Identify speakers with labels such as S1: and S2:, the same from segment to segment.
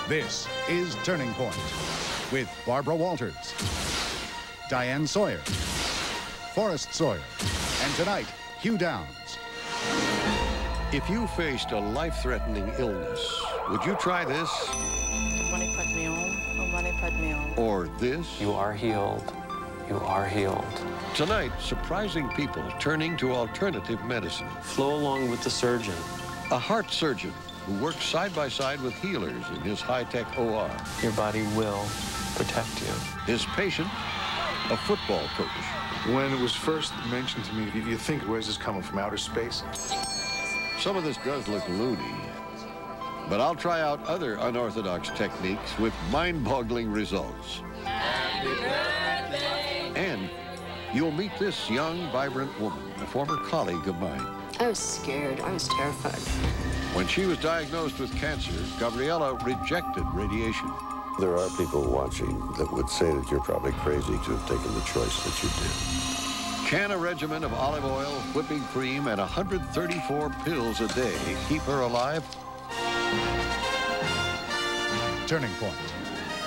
S1: This is Turning Point with Barbara Walters, Diane Sawyer, Forrest Sawyer, and tonight, Hugh Downs.
S2: If you faced a life-threatening illness, would you try this? Or this?
S3: You are healed. You are healed.
S2: Tonight, surprising people turning to alternative medicine.
S3: Flow along with the surgeon.
S2: A heart surgeon who works side by side with healers in his high-tech OR.
S3: Your body will protect you.
S2: His patient, a football coach.
S4: When it was first mentioned to me, you think, where's this coming from, outer space?
S2: Some of this does look loony, but I'll try out other unorthodox techniques with mind-boggling results.
S5: Happy birthday!
S2: And you'll meet this young, vibrant woman, a former colleague of mine.
S6: I was scared. I was terrified.
S2: When she was diagnosed with cancer, Gabriella rejected radiation.
S7: There are people watching that would say that you're probably crazy to have taken the choice that you did.
S2: Can a regimen of olive oil, whipping cream, and 134 pills a day keep her alive?
S1: Turning Point.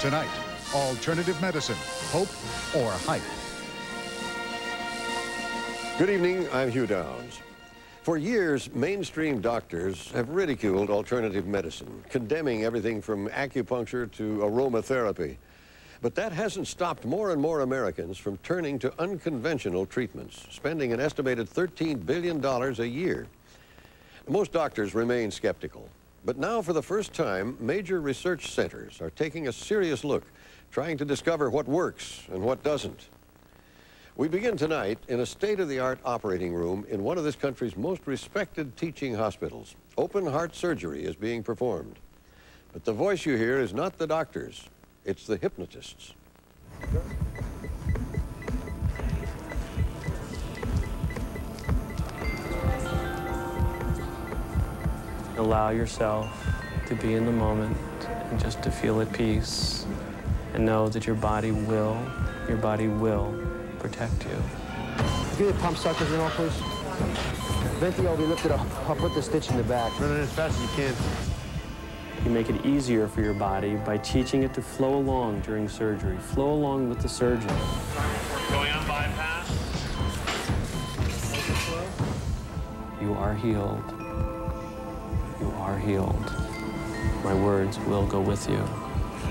S1: Tonight, alternative medicine, hope or hype.
S7: Good evening, I'm Hugh Downs. For years, mainstream doctors have ridiculed alternative medicine, condemning everything from acupuncture to aromatherapy. But that hasn't stopped more and more Americans from turning to unconventional treatments, spending an estimated $13 billion a year. Most doctors remain skeptical. But now, for the first time, major research centers are taking a serious look, trying to discover what works and what doesn't. We begin tonight in a state-of-the-art operating room in one of this country's most respected teaching hospitals. Open heart surgery is being performed. But the voice you hear is not the doctors, it's the hypnotists.
S3: Allow yourself to be in the moment and just to feel at peace and know that your body will protect you.
S8: Get the pump suckers in all, please. Venti will be lifted up. I'll put the stitch in the back.
S4: Run it as fast as you can.
S3: You make it easier for your body by teaching it to flow along during surgery. Flow along with the surgeon.
S5: Going on bypass.
S3: You are healed. You are healed. My words will go with you.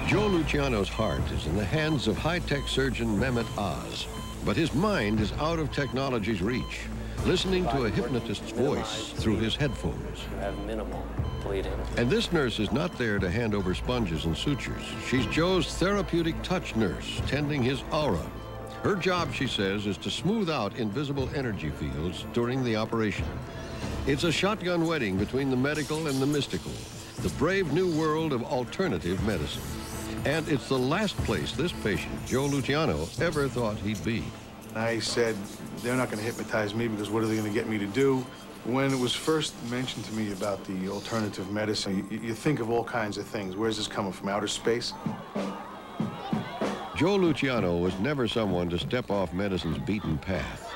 S2: Joe Luciano's heart is in the hands of high-tech surgeon Mehmet Oz. But his mind is out of technology's reach, listening to a hypnotist's voice through his headphones.
S3: You have minimal bleeding.
S2: And this nurse is not there to hand over sponges and sutures. She's Joe's therapeutic touch nurse, tending his aura. Her job, she says, is to smooth out invisible energy fields during the operation. It's a shotgun wedding between the medical and the mystical, the brave new world of alternative medicine. And it's the last place this patient, Joe Luciano, ever thought he'd be.
S4: I said, they're not going to hypnotize me because what are they going to get me to do? When it was first mentioned to me about the alternative medicine, you think of all kinds of things. Where's this coming from, outer space?
S2: Joe Luciano was never someone to step off medicine's beaten path.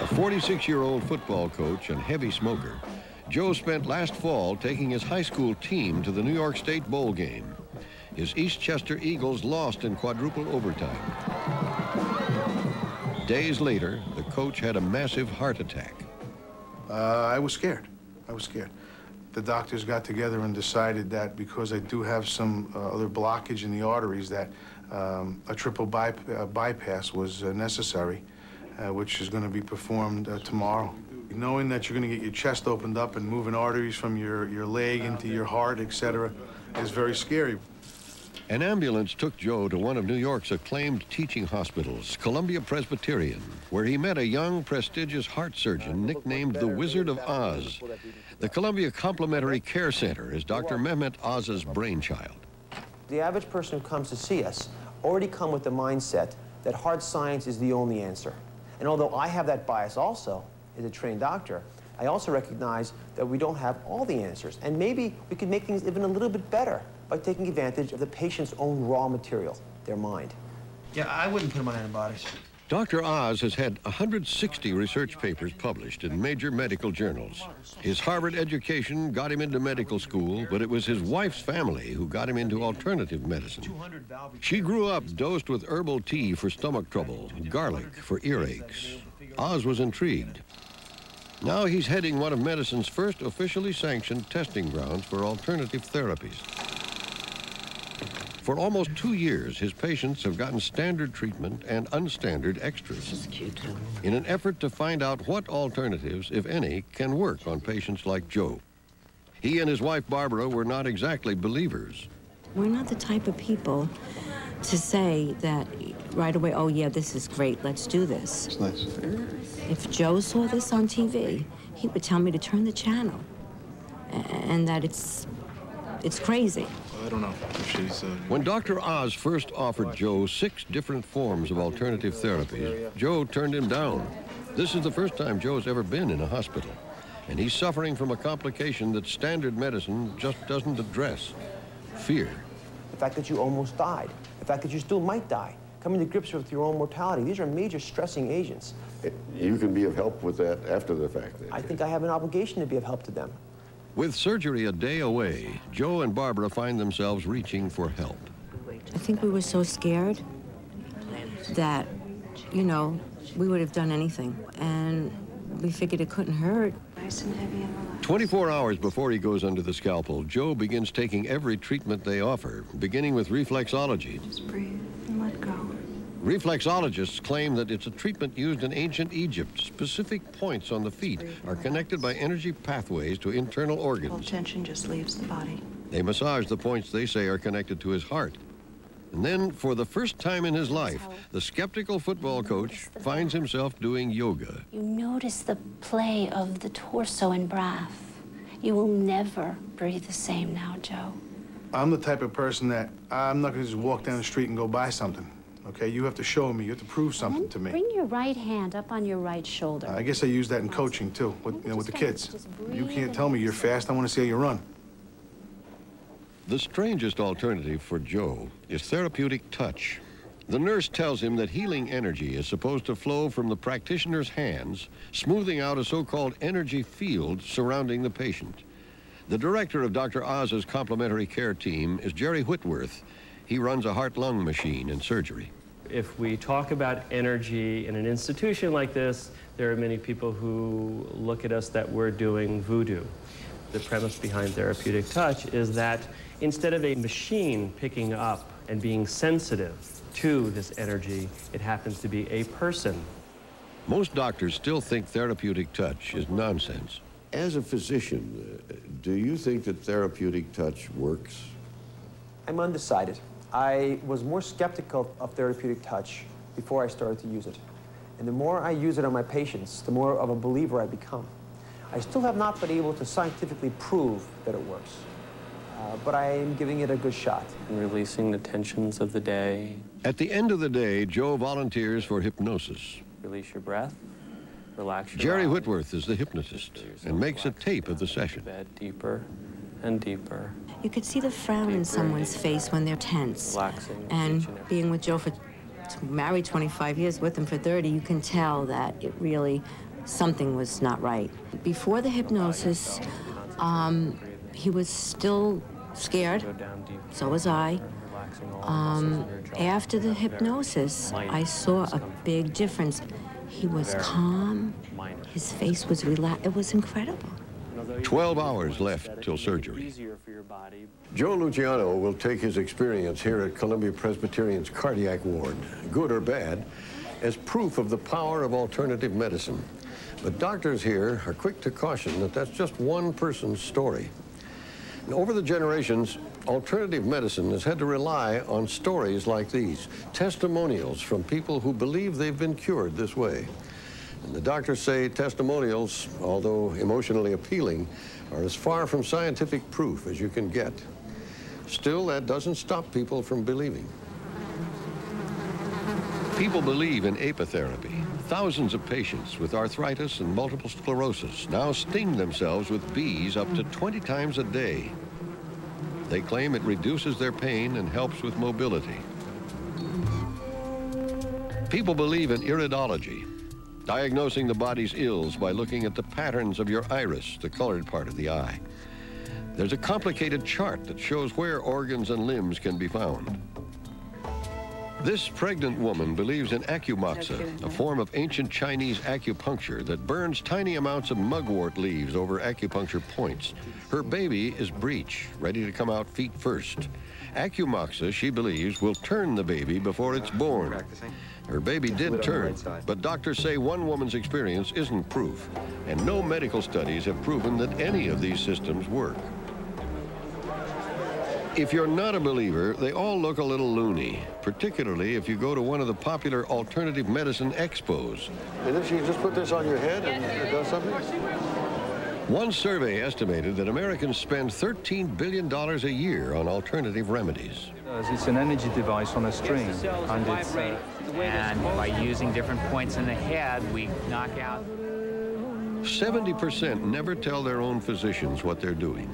S2: A 46-year-old football coach and heavy smoker, Joe spent last fall taking his high school team to the New York State Bowl game. His Eastchester Eagles lost in quadruple overtime. Days later, the coach had a massive heart attack.
S4: I was scared. The doctors got together and decided that because I do have some other blockage in the arteries that a triple bypass was necessary, which is going to be performed tomorrow. Knowing that you're going to get your chest opened up and moving arteries from your leg into your heart, etc., is very scary.
S2: An ambulance took Joe to one of New York's acclaimed teaching hospitals, Columbia Presbyterian, where he met a young, prestigious heart surgeon nicknamed the Wizard of Oz. The Columbia Complementary Care Center is Dr. Mehmet Oz's brainchild.
S8: The average person who comes to see us already come with the mindset that hard science is the only answer. And although I have that bias also, as a trained doctor, I also recognize that we don't have all the answers. And maybe we could make things even a little bit better by taking advantage of the patient's own raw material, their mind.
S9: Yeah, I wouldn't put them on antibiotics.
S2: Dr. Oz has had 160 research papers published in major medical journals. His Harvard education got him into medical school, but it was his wife's family who got him into alternative medicine. She grew up dosed with herbal tea for stomach trouble, garlic for earaches. Oz was intrigued. Now he's heading one of medicine's first officially sanctioned testing grounds for alternative therapies. For almost 2 years, his patients have gotten standard treatment and unstandard extras in an effort to find out what alternatives, if any, can work on patients like Joe. He and his wife, Barbara, were not exactly believers.
S9: We're not the type of people to say that right away, oh, yeah, this is great, let's do this.
S4: It's nice.
S9: If Joe saw this on TV, he would tell me to turn the channel and that it's crazy.
S4: I don't know if she's...
S2: When Dr. Oz first offered Joe 6 different forms of alternative therapies, Joe turned him down. This is the first time Joe's ever been in a hospital, and he's suffering from a complication that standard medicine just doesn't address: fear.
S8: The fact that you almost died, the fact that you still might die, coming to grips with your own mortality. These are major stressing agents.
S7: You can be of help with that after the fact.
S8: I think I have an obligation to be of help to them.
S2: With surgery a day away, Joe and Barbara find themselves reaching for help.
S9: I think we were so scared that, you know, we would have done anything. And we figured it couldn't hurt.
S2: 24 hours before he goes under the scalpel, Joe begins taking every treatment they offer, beginning with reflexology.
S6: Just breathe and let go.
S2: Reflexologists claim that it's a treatment used in ancient Egypt. Specific points on the feet are connected by energy pathways to internal
S6: All
S2: organs.
S6: tension just leaves the body.
S2: They massage the points they say are connected to his heart. And then, for the first time in his life, the skeptical football coach finds himself doing yoga.
S10: You notice the play of the torso and breath. You will never breathe the same now, Joe.
S4: I'm the type of person that I'm not going to just walk down the street and go buy something. Okay, you have to show me. You have to prove something to me.
S10: Bring your right hand up on your right shoulder.
S4: I guess I use that in coaching too, with the kids. You can't tell me you're fast. I want to see how you run.
S2: The strangest alternative for Joe is therapeutic touch. The nurse tells him that healing energy is supposed to flow from the practitioner's hands, smoothing out a so-called energy field surrounding the patient. The director of Dr. Oz's complementary care team is Jerry Whitworth. He runs a heart-lung machine in surgery.
S3: If we talk about energy in an institution like this, there are many people who look at us that we're doing voodoo. The premise behind therapeutic touch is that instead of a machine picking up and being sensitive to this energy, it happens to be a person.
S2: Most doctors still think therapeutic touch is nonsense.
S7: As a physician, do you think that therapeutic touch works?
S8: I'm undecided. I was more skeptical of therapeutic touch before I started to use it. And the more I use it on my patients, the more of a believer I become. I still have not been able to scientifically prove that it works, but I am giving it a good shot.
S3: And releasing the tensions of the day.
S2: At the end of the day, Joe volunteers for hypnosis.
S3: Release your breath, relax your
S2: Jerry
S3: eyes.
S2: Whitworth is the hypnotist and makes a tape of the session.
S3: Bed deeper and deeper.
S9: You could see the frown in someone's face when they're tense.
S3: Relaxing.
S9: And being with Joe married 25 years, with him for 30, you can tell that it really, something was not right. Before the hypnosis, he was still scared, so was I. After the hypnosis, I saw a big difference. He was calm, his face was relaxed, it was incredible.
S2: 12 hours left till surgery.
S7: Joe Luciano will take his experience here at Columbia Presbyterian's cardiac ward, good or bad, as proof of the power of alternative medicine. But doctors here are quick to caution that that's just one person's story. And over the generations, alternative medicine has had to rely on stories like these, testimonials from people who believe they've been cured this way. And the doctors say testimonials, although emotionally appealing, are as far from scientific proof as you can get. Still, that doesn't stop people from believing.
S2: People believe in apitherapy. Thousands of patients with arthritis and multiple sclerosis now sting themselves with bees up to 20 times a day. They claim it reduces their pain and helps with mobility. People believe in iridology, diagnosing the body's ills by looking at the patterns of your iris, the colored part of the eye. There's a complicated chart that shows where organs and limbs can be found. This pregnant woman believes in acumoxa, a form of ancient Chinese acupuncture that burns tiny amounts of mugwort leaves over acupuncture points. Her baby is breech, ready to come out feet first. Acumoxa, she believes, will turn the baby before it's born. Her baby did turn, but doctors say one woman's experience isn't proof, and no medical studies have proven that any of these systems work. If you're not a believer, they all look a little loony, particularly if you go to one of the popular alternative medicine expos.
S7: And if you just put this on your head and it does something?
S2: One survey estimated that Americans spend $13 billion a year on alternative remedies.
S11: It's an energy device on a string, and it's
S12: and by using different points in the head, we knock out.
S2: 70% never tell their own physicians what they're doing,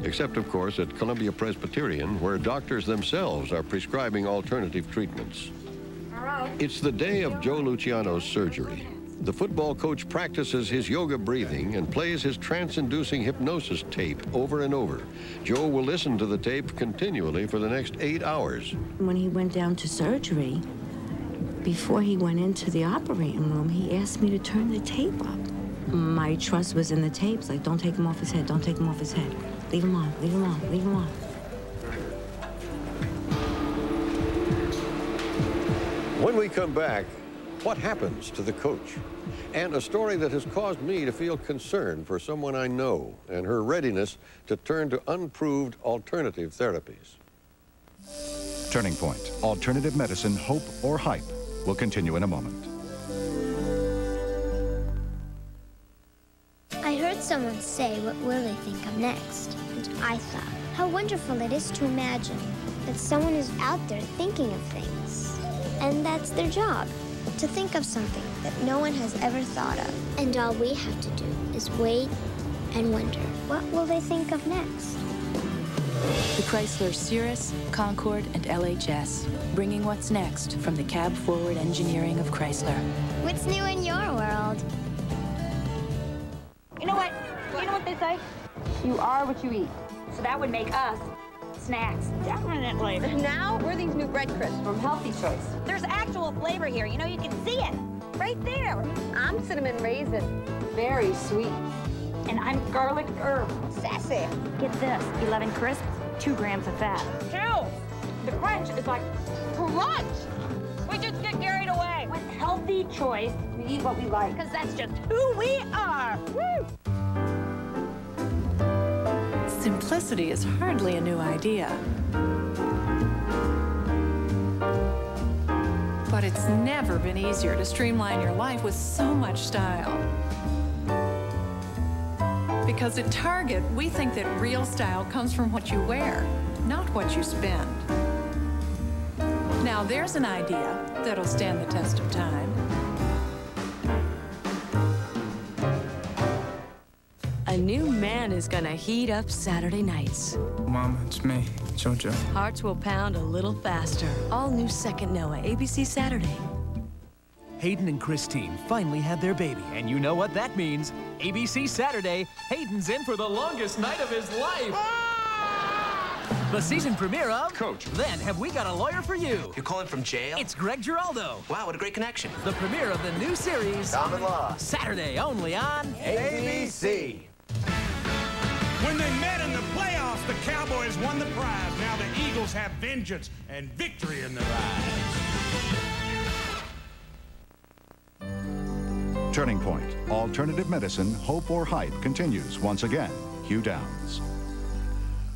S2: except, of course, at Columbia Presbyterian, where doctors themselves are prescribing alternative treatments. It's the day of Joe Luciano's surgery. The football coach practices his yoga breathing and plays his trance-inducing hypnosis tape over and over. Joe will listen to the tape continually for the next 8 hours.
S9: When he went down to surgery, before he went into the operating room, he asked me to turn the tape up. My trust was in the tapes, like, don't take him off his head, don't take him off his head. Leave him on, leave him on, leave him on.
S7: When we come back, what happens to the coach? And a story that has caused me to feel concern for someone I know and her readiness to turn to unproved alternative therapies.
S1: Turning Point, alternative medicine, hope or hype, will continue in a moment.
S13: I heard someone say, what will they think of next? And I thought, how wonderful it is to imagine that someone is out there thinking of things. And that's their job, to think of something that no one has ever thought of. And all we have to do is wait and wonder, what will they think of next?
S14: The Chrysler Cirrus, Concorde, and LHS, bringing what's next from the cab-forward engineering of Chrysler.
S13: What's new in your world?
S15: You know what? You know what they say? You are what you eat. So that would make us snacks. Definitely. Now, we're these new bread crisps from Healthy Choice. There's actual flavor here. You know, you can see it right there. I'm cinnamon raisin. Very sweet. And I'm garlic herb. Sassy. Get this, 11 crisps, 2 grams of fat. 2! The crunch is like crunch! We just get carried away. With Healthy Choice, we eat what we like. Because that's just who we are. Woo!
S16: Simplicity is hardly a new idea. But it's never been easier to streamline your life with so much style. Because at Target, we think that real style comes from what you wear, not what you spend. Now there's an idea that'll stand the test of time.
S17: A new man is gonna heat up Saturday nights.
S11: Mom, it's me, Jojo.
S17: Hearts will pound a little faster. All new Second Noah, ABC Saturday.
S18: Hayden and Christine finally had their baby, and you know what that means. ABC Saturday, Hayden's in for the longest night of his life. The season premiere of
S19: Coach.
S18: Then Have We Got a Lawyer for You?
S19: You're calling from jail?
S18: It's Greg Giraldo.
S19: Wow, what a great connection.
S18: The premiere of the new series,
S19: Common Law.
S18: Saturday only on ABC.
S20: When they met in the playoffs, the Cowboys won the prize. Now the Eagles have vengeance and victory in their eyes.
S1: Turning Point, alternative medicine, hope or hype, continues once again. Hugh Downs.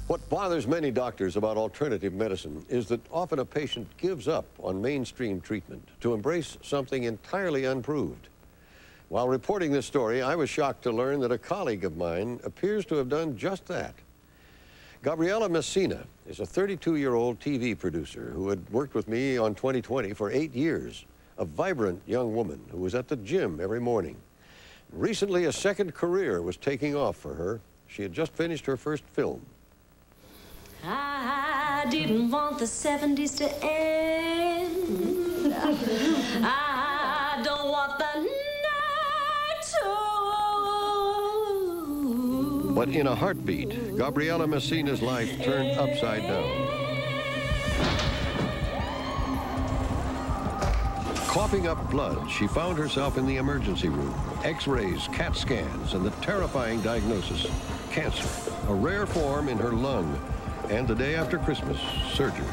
S7: What bothers many doctors about alternative medicine is that often a patient gives up on mainstream treatment to embrace something entirely unproved. While reporting this story, I was shocked to learn that a colleague of mine appears to have done just that. Gabriela Messina is a 32-year-old TV producer who had worked with me on 20/20 for 8 years, a vibrant young woman who was at the gym every morning. Recently, a second career was taking off for her. She had just finished her first film.
S17: I didn't want the 70s to end.
S2: But in a heartbeat, Gabriela Messina's life turned upside down. Coughing up blood, she found herself in the emergency room. X-rays, CAT scans, and the terrifying diagnosis, cancer, a rare form in her lung. And the day after Christmas, surgery.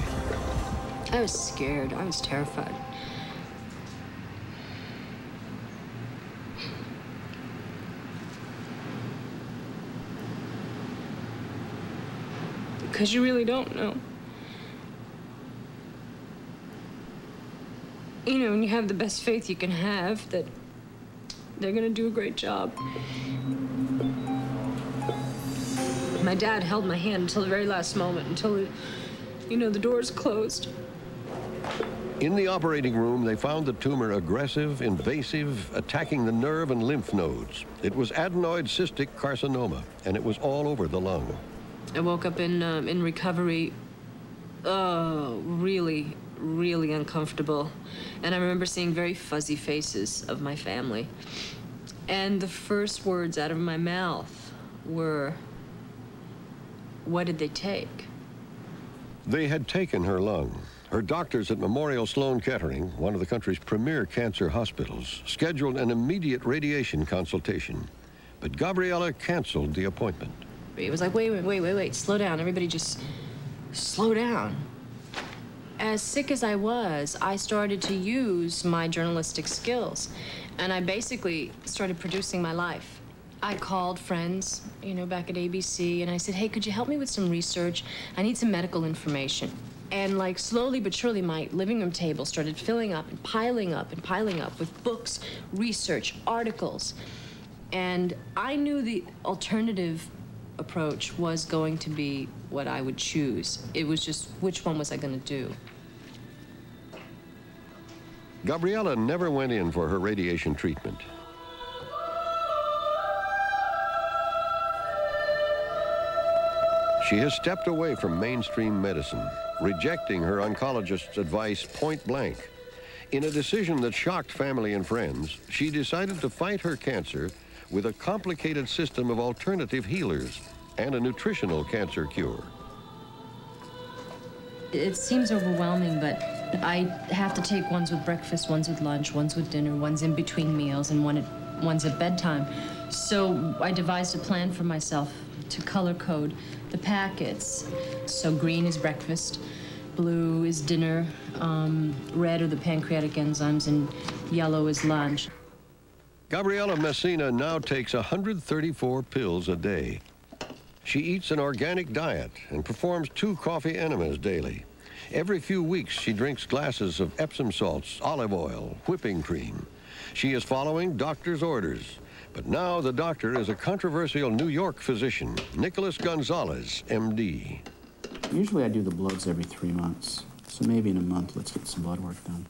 S9: I was scared. I was terrified. Because you really don't know. You know, and you have the best faith you can have that they're gonna do a great job. My dad held my hand until the very last moment, until, you know, the doors closed.
S2: In the operating room, they found the tumor aggressive, invasive, attacking the nerve and lymph nodes. It was adenoid cystic carcinoma, and it was all over the lung.
S9: I woke up in recovery, really, really uncomfortable. And I remember seeing very fuzzy faces of my family. And the first words out of my mouth were, what did they take?
S2: They had taken her lung. Her doctors at Memorial Sloan Kettering, one of the country's premier cancer hospitals, scheduled an immediate radiation consultation. But Gabriela canceled the appointment.
S9: It was like, wait, slow down. Everybody just slow down. As sick as I was, I started to use my journalistic skills. And I basically started producing my life. I called friends, you know, back at ABC, and I said, hey, could you help me with some research? I need some medical information. And like slowly but surely, my living room table started filling up and piling up and piling up with books, research, articles. And I knew the alternative approach was going to be what I would choose. It was just, which one was I going to do?
S2: Gabriela never went in for her radiation treatment. She has stepped away from mainstream medicine, rejecting her oncologist's advice point blank. In a decision that shocked family and friends, she decided to fight her cancer with a complicated system of alternative healers and a nutritional cancer cure.
S9: It seems overwhelming, but I have to take ones with breakfast, ones with lunch, ones with dinner, ones in between meals, and ones at bedtime. So I devised a plan for myself to color code the packets. So green is breakfast, blue is dinner, red are the pancreatic enzymes, and yellow is lunch.
S2: Gabriela Messina now takes 134 pills a day. She eats an organic diet and performs 2 coffee enemas daily. Every few weeks, she drinks glasses of Epsom salts, olive oil, whipping cream. She is following doctor's orders. But now the doctor is a controversial New York physician, Nicholas Gonzalez, MD.
S19: Usually I do the bloods every 3 months. So maybe in a month, let's get some blood work done.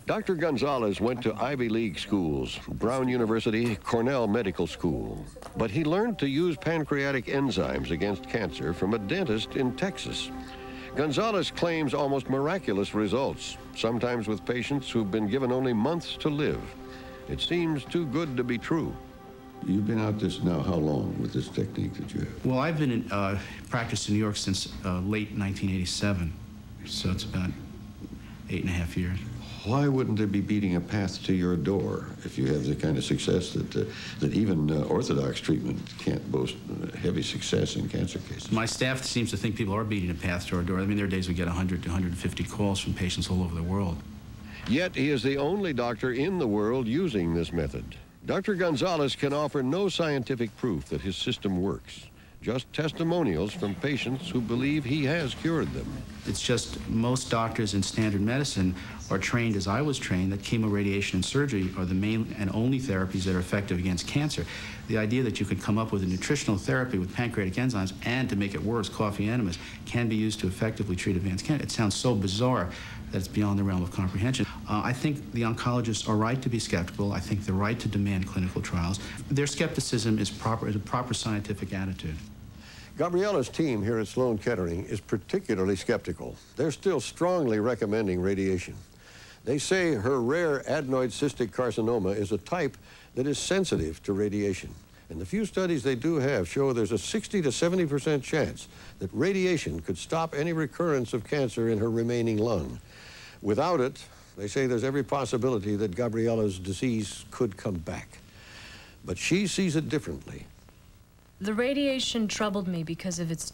S2: Dr. Gonzalez went to Ivy League schools, Brown University, Cornell Medical School. But he learned to use pancreatic enzymes against cancer from a dentist in Texas. Gonzalez claims almost miraculous results, sometimes with patients who've been given only months to live. It seems too good to be true.
S21: You've been at this now how long with this technique that you have?
S19: Well, I've been in practice in New York since late 1987, so it's about 8.5 years.
S21: Why wouldn't there be beating a path to your door if you have the kind of success that even orthodox treatment can't boast heavy success in cancer cases?
S19: My staff seems to think people are beating a path to our door. I mean, there are days we get 100 to 150 calls from patients all over the world.
S2: Yet he is the only doctor in the world using this method. Dr. Gonzalez can offer no scientific proof that his system works, just testimonials from patients who believe he has cured them.
S19: It's just most doctors in standard medicine are trained, as I was trained, that chemo, radiation, and surgery are the main and only therapies that are effective against cancer. The idea that you could come up with a nutritional therapy with pancreatic enzymes and, to make it worse, coffee enemas can be used to effectively treat advanced cancer. It sounds so bizarre that it's beyond the realm of comprehension. I think the oncologists are right to be skeptical. I think they're right to demand clinical trials. Their skepticism is a proper scientific attitude.
S2: Gabriela's team here at Sloan Kettering is particularly skeptical. They're still strongly recommending radiation. They say her rare adenoid cystic carcinoma is a type that is sensitive to radiation.
S7: And the few studies they do have show there's a 60 to 70% chance that radiation could stop any recurrence of cancer in her remaining lung. Without it, they say there's every possibility that Gabriella's disease could come back. But she sees it differently.
S17: The radiation troubled me because of its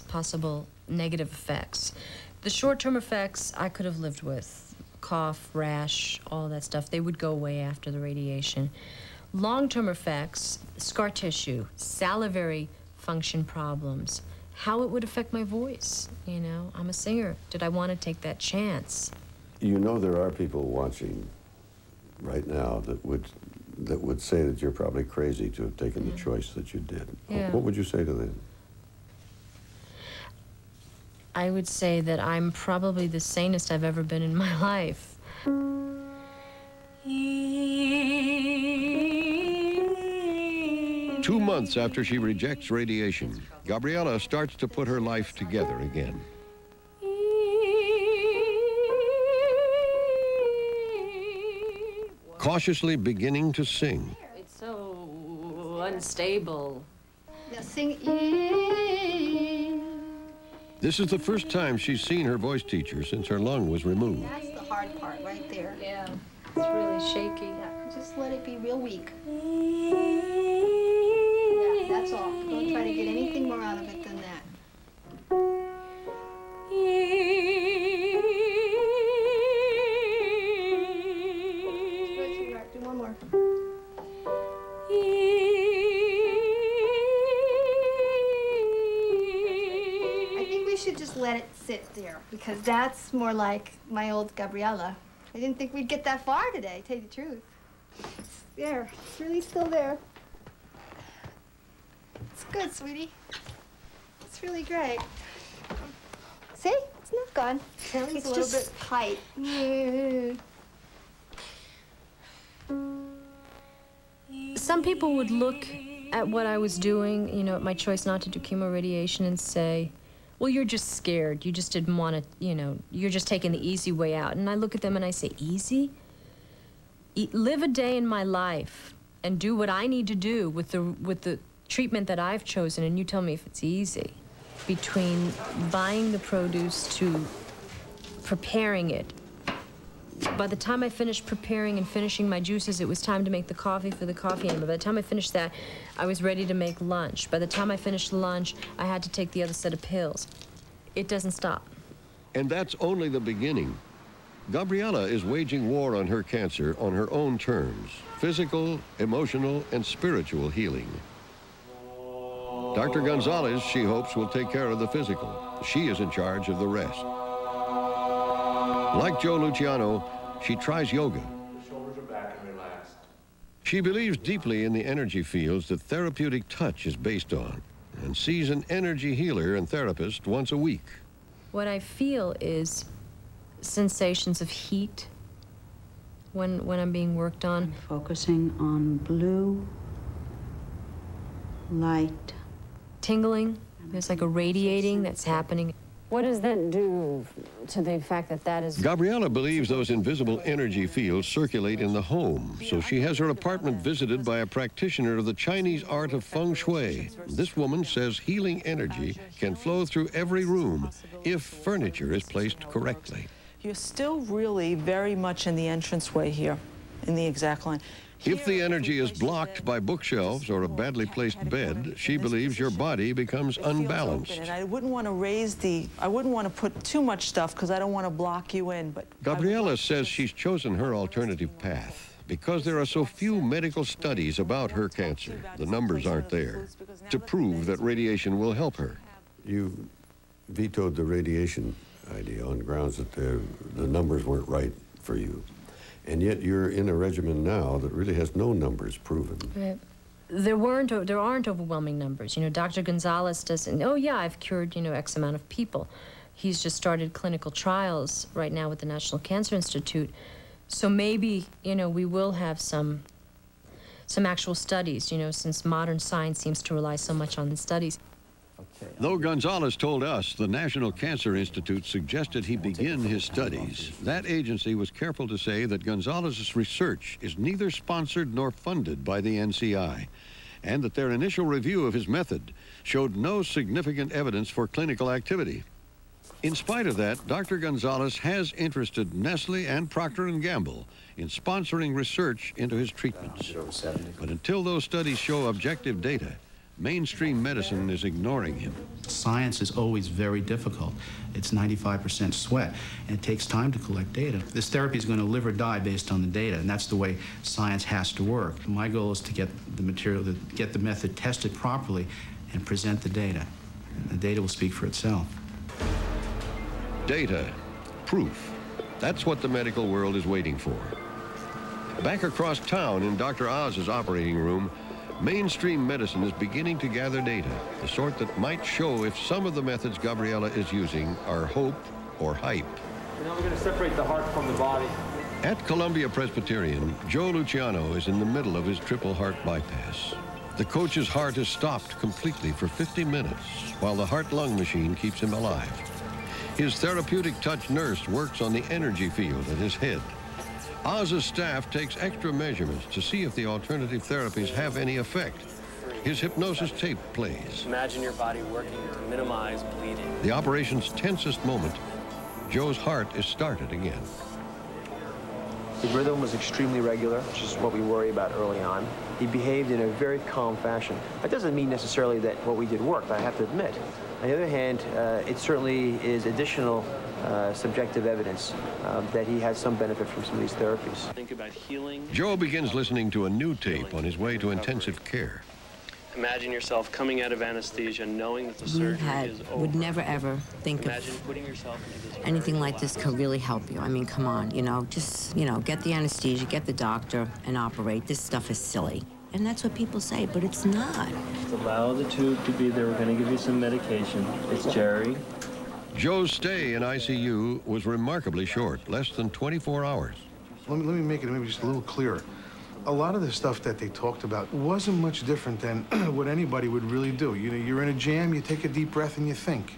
S17: possible negative effects. The short-term effects I could have lived with. Cough, rash, all that stuff, they would go away after the radiation. Long-term effects, scar tissue, salivary function problems, how it would affect my voice, you know. I'm a singer. Did I want to take that chance?
S7: You know there are people watching right now that would say that you're probably crazy to have taken the choice that you did.
S17: Yeah.
S7: What would you say to them?
S17: I would say that I'm probably the sanest I've ever been in my life.
S2: 2 months after she rejects radiation, Gabriella starts to put her life together again. Cautiously beginning to sing.
S17: It's so unstable.
S15: Now sing.
S2: This is the first time she's seen her voice teacher since her lung was removed.
S15: That's the hard part right there.
S17: Yeah, it's really shaky.
S15: Yeah, just let it be real weak. Yeah, that's all. Don't try to get anything more out of it than that. Good, sweetheart. Do one more. Should just let it sit there, because that's more like my old Gabriella. I didn't think we'd get that far today, to tell you the truth. It's there. It's really still there. It's good, sweetie. It's really great. See? It's not gone. It's just a little bit tight.
S17: Some people would look at what I was doing, you know, at my choice not to do chemoradiation and say, well, you're just scared. You just didn't want to, you know, you're just taking the easy way out. And I look at them and I say, easy? Live a day in my life and do what I need to do with the treatment that I've chosen, and you tell me if it's easy. Between buying the produce to preparing it. By the time I finished preparing and finishing my juices, it was time to make the coffee for the coffee enema. By the time I finished that, I was ready to make lunch. By the time I finished lunch, I had to take the other set of pills. It doesn't stop.
S2: And that's only the beginning. Gabriella is waging war on her cancer on her own terms. Physical, emotional, and spiritual healing. Dr. Gonzalez, she hopes, will take care of the physical. She is in charge of the rest. Like Joe Luciano, she tries yoga.
S5: The shoulders are back and relaxed.
S2: She believes deeply in the energy fields that therapeutic touch is based on, and sees an energy healer and therapist once a week.
S17: What I feel is sensations of heat when I'm being worked on.
S6: Focusing on blue light.
S17: Tingling. There's like a radiating that's happening. What does that do to the fact that that is...
S2: Gabriella believes those invisible energy fields circulate in the home, so she has her apartment visited by a practitioner of the Chinese art of feng shui. This woman says healing energy can flow through every room if furniture is placed correctly.
S22: You're still really very much in the entranceway here, in the exact line.
S2: If the energy is blocked by bookshelves or a badly placed bed, she believes your body becomes unbalanced.
S22: And I wouldn't want to I wouldn't want to put too much stuff because I don't want to block you in. But
S2: Gabriella says she's chosen her alternative path because there are so few medical studies about her cancer, the numbers aren't there, to prove that radiation will help her.
S7: You vetoed the radiation idea on grounds that the numbers weren't right for you. And yet you're in a regimen now that really has no numbers proven.
S17: Right. There aren't overwhelming numbers. You know, Dr. Gonzalez doesn't, oh yeah, I've cured, you know, X amount of people. He's just started clinical trials right now with the National Cancer Institute. So maybe, you know, we will have some actual studies, you know, since modern science seems to rely so much on the studies.
S2: Though Gonzalez told us the National Cancer Institute suggested he begin his studies, that agency was careful to say that Gonzalez's research is neither sponsored nor funded by the NCI. and that their initial review of his method showed no significant evidence for clinical activity. In spite of that, Dr. Gonzalez has interested Nestle and Procter & Gamble in sponsoring research into his treatments. But until those studies show objective data, mainstream medicine is ignoring him.
S19: Science is always very difficult. It's 95% sweat, and it takes time to collect data. This therapy is going to live or die based on the data, and that's the way science has to work. My goal is to get the material, get the method tested properly and present the data. And the data will speak for itself.
S2: Data, proof. That's what the medical world is waiting for. Back across town in Dr. Oz's operating room, mainstream medicine is beginning to gather data, the sort that might show if some of the methods Gabriella is using are hope or hype.
S3: Now we're going to separate the heart from the body.
S2: At Columbia Presbyterian, Joe Luciano is in the middle of his triple heart bypass. The coach's heart is stopped completely for 50 minutes while the heart-lung machine keeps him alive. His therapeutic touch nurse works on the energy field at his head. Oz's staff takes extra measurements to see if the alternative therapies have any effect. His hypnosis tape plays.
S3: Imagine your body working to minimize bleeding.
S2: The operation's tensest moment, Joe's heart is started again.
S8: His rhythm was extremely regular, which is what we worry about early on. He behaved in a very calm fashion. That doesn't mean necessarily that what we did worked, I have to admit. On the other hand, it certainly is additional subjective evidence that he has some benefit from some of these therapies.
S3: Think about healing.
S2: Joe begins listening to a new tape on his way to intensive care.
S3: Imagine yourself coming out of anesthesia, knowing that the surgery is over.
S9: Would never ever think
S3: Imagine
S9: of
S3: putting yourself into this
S9: anything like this could really help you. I mean, come on, just, get the anesthesia, get the doctor, and operate. This stuff is silly. And that's what people say, but it's not.
S3: Allow the tube to be there. We're going to give you some medication. It's Jerry.
S2: Joe's stay in ICU was remarkably short, less than 24 hours.
S4: Let me make it maybe just a little clearer. A lot of the stuff that they talked about wasn't much different than what anybody would really do. You're in a jam, you take a deep breath and you think.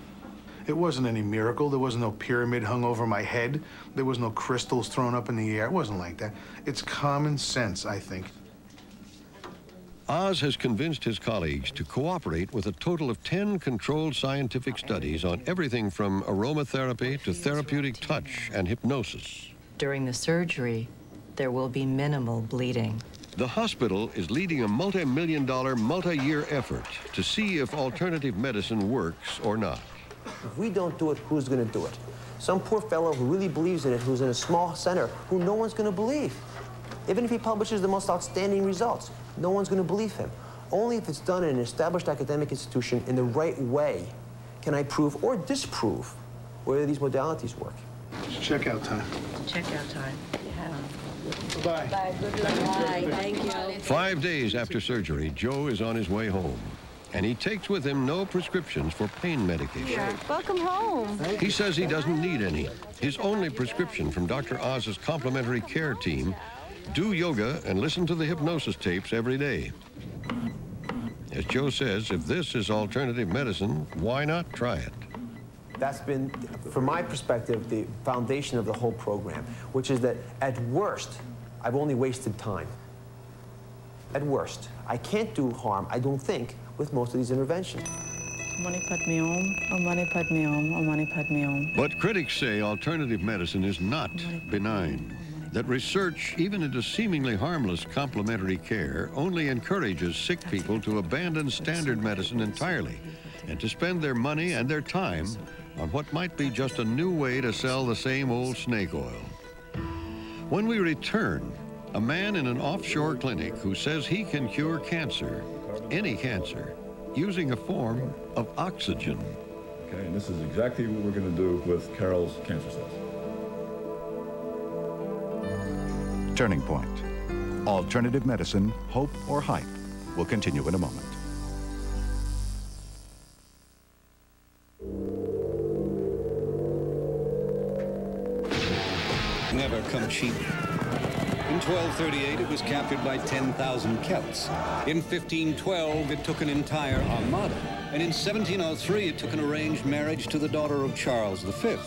S4: It wasn't any miracle. There wasn't no pyramid hung over my head. There was no crystals thrown up in the air. It wasn't like that. It's common sense, I think.
S2: Oz has convinced his colleagues to cooperate with a total of 10 controlled scientific studies on everything from aromatherapy to therapeutic touch and hypnosis.
S10: During the surgery, there will be minimal bleeding.
S2: The hospital is leading a multi-million-dollar, multi-year effort to see if alternative medicine works or not.
S8: If we don't do it, who's going to do it? Some poor fellow who really believes in it, who's in a small center, who no one's going to believe. Even if he publishes the most outstanding results, no one's going to believe him. Only if it's done in an established academic institution in the right way can I prove or disprove whether these modalities work.
S4: It's checkout time.
S9: Checkout time.
S4: Bye.
S9: Bye. Good luck. Bye. Thank you.
S2: 5 days after surgery, Joe is on his way home, and he takes with him no prescriptions for pain medication.
S15: Welcome home.
S2: He says he doesn't need any. His only prescription from Dr. Oz's complimentary care team: do yoga and listen to the hypnosis tapes every day. As Joe says, if this is alternative medicine, why not try it?
S8: That's been, from my perspective, the foundation of the whole program, which is that at worst, I've only wasted time. At worst. I can't do harm, I don't think, with most of these interventions.
S2: But critics say alternative medicine is not benign. That research, even into seemingly harmless complementary care, only encourages sick people to abandon standard medicine entirely and to spend their money and their time on what might be just a new way to sell the same old snake oil. When we return, a man in an offshore clinic who says he can cure cancer, any cancer, using a form of oxygen.
S23: Okay, and this is exactly what we're going to do with Carol's cancer cells.
S1: Turning Point. Alternative medicine, hope or hype, will continue in a moment.
S24: Never come cheap. In 1238, it was captured by 10,000 Celts. In 1512, it took an entire armada. And in 1703, it took an arranged marriage to the daughter of Charles V,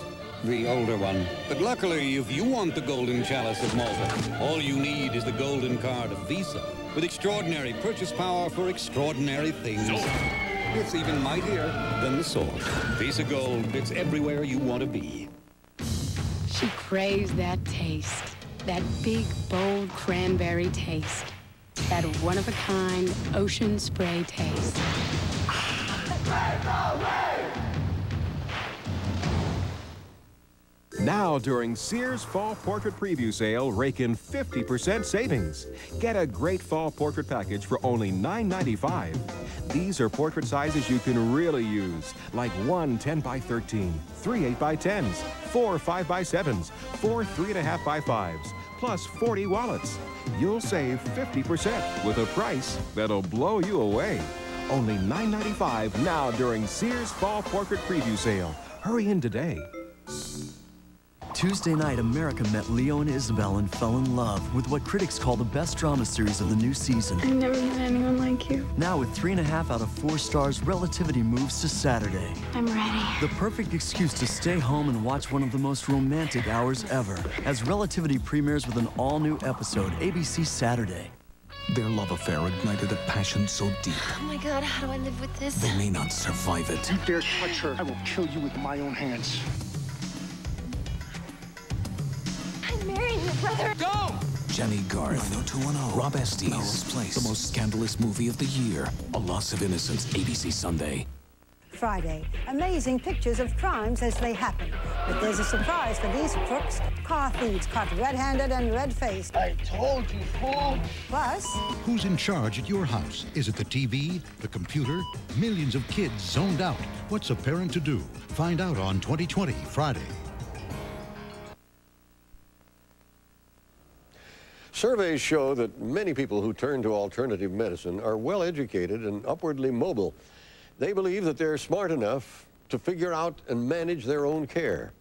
S24: the older one. But luckily, if you want the golden chalice of Malta, all you need is the golden card of Visa. with extraordinary purchase power for extraordinary things. It's even mightier than the sword. Visa Gold, it's everywhere you want to be.
S12: She craves that taste, that big, bold cranberry taste, that one-of-a-kind ocean spray taste.
S13: Now, during Sears Fall Portrait Preview Sale, rake in 50% savings. Get a great fall portrait package for only $9.95. These are portrait sizes you can really use, like 1 10x13, 3 8x10s, 4 5x7s, 4 3.5x5s, plus 40 wallets. You'll save 50% with a price that'll blow you away. Only $9.95 now during Sears Fall Portrait Preview Sale. Hurry in today.
S14: Tuesday night, America met Leo and Isabel and fell in love with what critics call the best drama series of the new season.
S16: I've never met anyone like you.
S14: Now, with 3.5 out of 4 stars, Relativity moves to Saturday.
S16: I'm ready.
S14: The perfect excuse to stay home and watch one of the most romantic hours ever, as Relativity premieres with an all-new episode, ABC Saturday.
S25: Their love affair ignited a passion so deep,
S16: Oh my God, how do I live with this?
S25: they may not survive it.
S26: You dare touch her, I will kill you with my own hands.
S16: I'm marrying your brother.
S25: Go! Jenny Garth, 90210, Rob Estes, Melrose Place, the most scandalous movie of the year, A Loss of Innocence, ABC Sunday.
S27: Friday. Amazing pictures of crimes as they happen. But there's a surprise for these crooks. Car thieves caught red-handed and red-faced. I told you, fool. Plus...
S1: Who's in charge at your house? Is it the TV, the computer? Millions of kids zoned out. What's a parent to do? Find out on 2020 Friday.
S7: Surveys show that many people who turn to alternative medicine are well-educated and upwardly mobile. They believe that they're smart enough to figure out and manage their own care.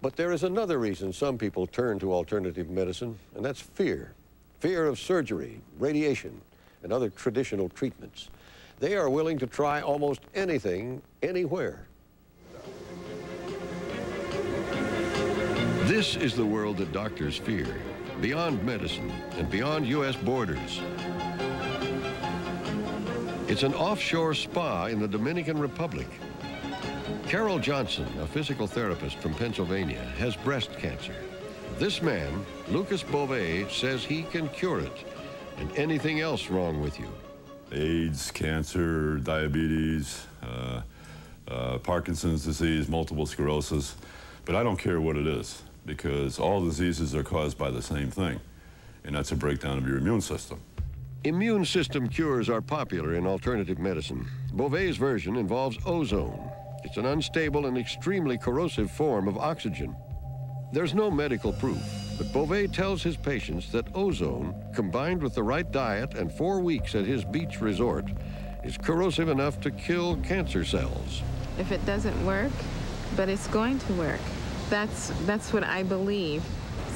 S7: But there is another reason some people turn to alternative medicine, and that's fear. Fear of surgery, radiation, and other traditional treatments. They are willing to try almost anything, anywhere. This is the world that doctors fear, beyond medicine and beyond U.S. borders. It's an offshore spa in the Dominican Republic. Carol Johnson, a physical therapist from Pennsylvania, has breast cancer. This man, Lucas Beauvais, says he can cure it and anything else wrong with you.
S23: AIDS, cancer, diabetes, Parkinson's disease, multiple sclerosis. But I don't care what it is, because all diseases are caused by the same thing, and that's a breakdown of your immune system.
S7: Immune system cures are popular in alternative medicine. Beauvais' version involves ozone. It's an unstable and extremely corrosive form of oxygen. There's no medical proof, but Beauvais tells his patients that ozone, combined with the right diet and 4 weeks at his beach resort, is corrosive enough to kill cancer cells.
S28: If it doesn't work, but it's going to work. That's what I believe.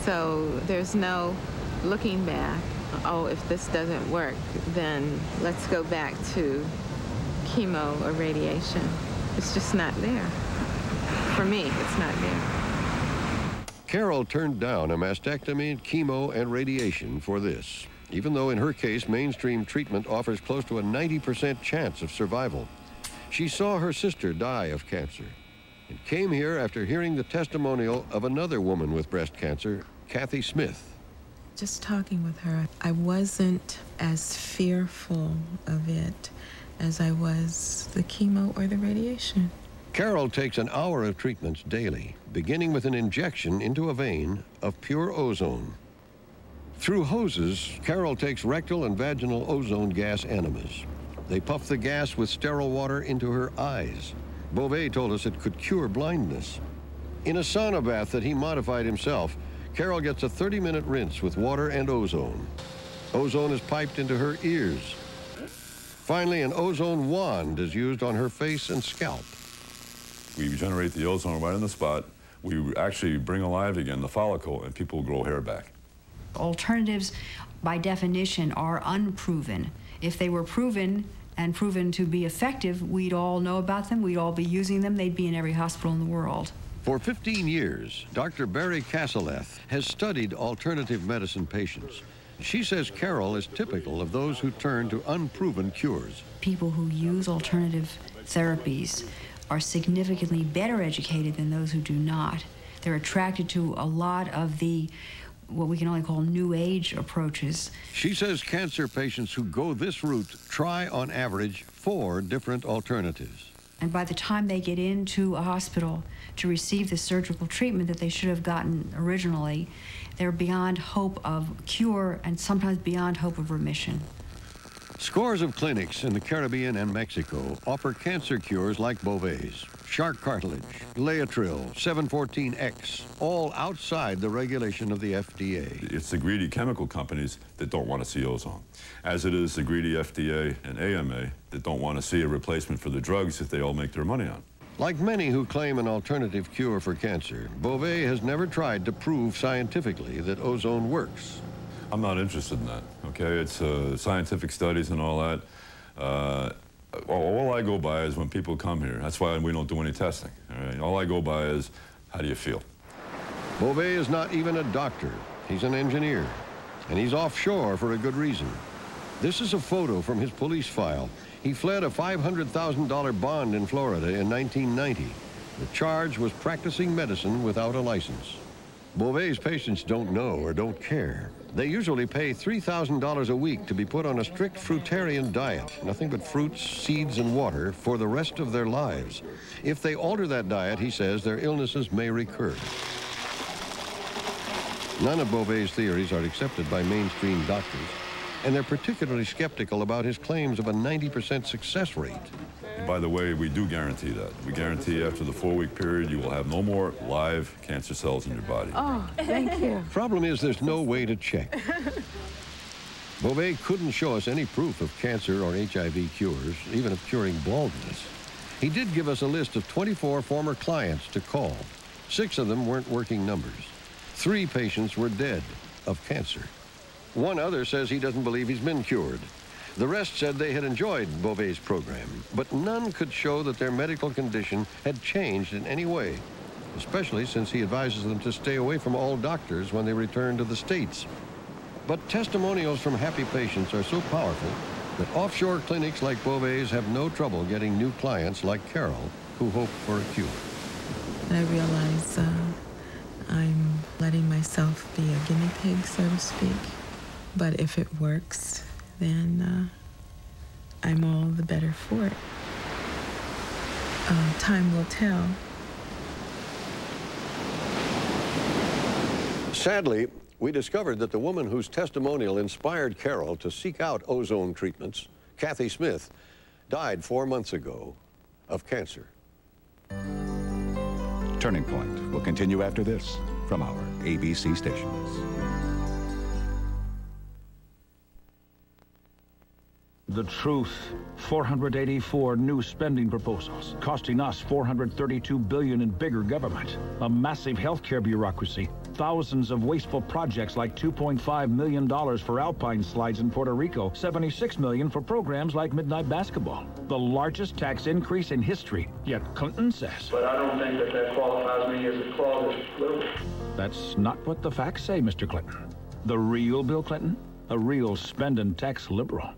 S28: So there's no looking back. Oh, if this doesn't work, then let's go back to chemo or radiation. It's just not there. For me, it's not there.
S7: Carol turned down a mastectomy, chemo, and radiation for this, even though in her case, mainstream treatment offers close to a 90% chance of survival. She saw her sister die of cancer and came here after hearing the testimonial of another woman with breast cancer, Kathy Smith.
S28: Just talking with her, I wasn't as fearful of it as I was the chemo or the radiation.
S7: Carol takes an hour of treatments daily, beginning with an injection into a vein of pure ozone. Through hoses, Carol takes rectal and vaginal ozone gas enemas. They puff the gas with sterile water into her eyes. Beauvais told us it could cure blindness. In a sauna bath that he modified himself, Carol gets a 30-minute rinse with water and ozone. Ozone is piped into her ears. Finally, an ozone wand is used on her face and scalp.
S23: We generate the ozone right on the spot. We actually bring alive again the follicle, and people grow hair back.
S6: Alternatives, by definition, are unproven. If they were proven and proven to be effective, we'd all know about them, we'd all be using them, they'd be in every hospital in the world.
S7: For 15 years, Dr. Barry Castleth has studied alternative medicine patients. She says Carol is typical of those who turn to unproven cures.
S6: People who use alternative therapies are significantly better educated than those who do not. They're attracted to a lot of the what we can only call new age approaches.
S7: She says cancer patients who go this route try on average 4 different alternatives.
S6: And by the time they get into a hospital to receive the surgical treatment that they should have gotten originally, they're beyond hope of cure and sometimes beyond hope of remission.
S7: Scores of clinics in the Caribbean and Mexico offer cancer cures like Beauvais, shark cartilage, Laetril, 714X, all outside the regulation of the FDA.
S23: It's the greedy chemical companies that don't want to see ozone, as it is the greedy FDA and AMA that don't want to see a replacement for the drugs that they all make their money on.
S7: Like many who claim an alternative cure for cancer, Beauvais has never tried to prove scientifically that ozone works.
S23: I'm not interested in that, okay? It's scientific studies and all that. All I go by is when people come here. That's why we don't do any testing, all right? All I go by is, how do you feel?
S7: Beauvais is not even a doctor. He's an engineer, and he's offshore for a good reason. This is a photo from his police file. He fled a $500,000 bond in Florida in 1990. The charge was practicing medicine without a license. Beauvais' patients don't know or don't care. They usually pay $3,000 a week to be put on a strict fruitarian diet, nothing but fruits, seeds, and water for the rest of their lives. If they alter that diet, he says, their illnesses may recur. None of Beauvais' theories are accepted by mainstream doctors, and they're particularly skeptical about his claims of a 90% success rate.
S23: By the way, we do guarantee that. We guarantee after the 4-week period, you will have no more live cancer cells in your body.
S28: Oh, thank you.
S7: Problem is, there's no way to check. Beauvais couldn't show us any proof of cancer or HIV cures, even of curing baldness. He did give us a list of 24 former clients to call. 6 of them weren't working numbers. 3 patients were dead of cancer. One other says he doesn't believe he's been cured. The rest said they had enjoyed Beauvais' program, but none could show that their medical condition had changed in any way, especially since he advises them to stay away from all doctors when they return to the States. But testimonials from happy patients are so powerful that offshore clinics like Beauvais have no trouble getting new clients like Carol, who hope for a cure.
S28: I realize I'm letting myself be a guinea pig, so to speak. But if it works, then I'm all the better for it. Time will tell.
S7: Sadly, we discovered that the woman whose testimonial inspired Carol to seek out ozone treatments, Kathy Smith, died 4 months ago of cancer.
S1: Turning Point will continue after this from our ABC stations.
S5: The truth, 484 new spending proposals, costing us $432 billion in bigger government, a massive healthcare bureaucracy, thousands of wasteful projects like $2.5 million for alpine slides in Puerto Rico, $76 million for programs like Midnight Basketball. The largest tax increase in history, yet Clinton says.
S11: But I don't think that qualifies me as a clause liberal.
S5: That's not what the facts say, Mr. Clinton. The real Bill Clinton, a real spend and tax liberal.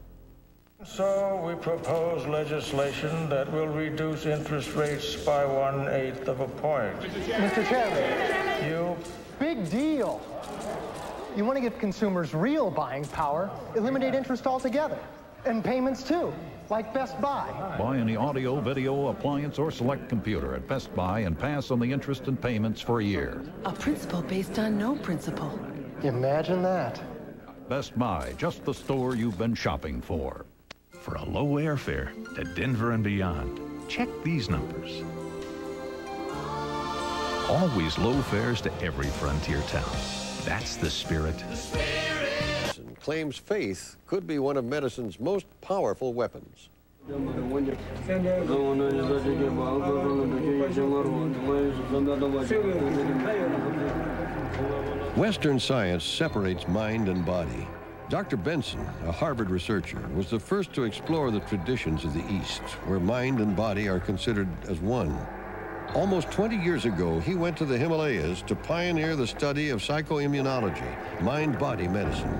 S11: So we propose legislation that will reduce interest rates by 1/8 of a point.
S17: Mr. Chairman.
S11: You.
S17: Big deal. You want to give consumers real buying power, eliminate interest altogether. And payments too, like Best Buy.
S18: Buy any audio, video, appliance, or select computer at Best Buy and pass on the interest and payments for a year.
S19: A principle based on no principle.
S17: Imagine that.
S18: Best Buy, just the store you've been shopping for.
S20: For a low airfare to Denver and beyond, check these numbers. Always low fares to every frontier town. That's the spirit.
S7: Claims faith could be one of medicine's most powerful weapons. Western science separates mind and body. Dr. Benson, a Harvard researcher, was the first to explore the traditions of the East, where mind and body are considered as one. Almost 20 years ago, he went to the Himalayas to pioneer the study of psychoimmunology, mind-body medicine.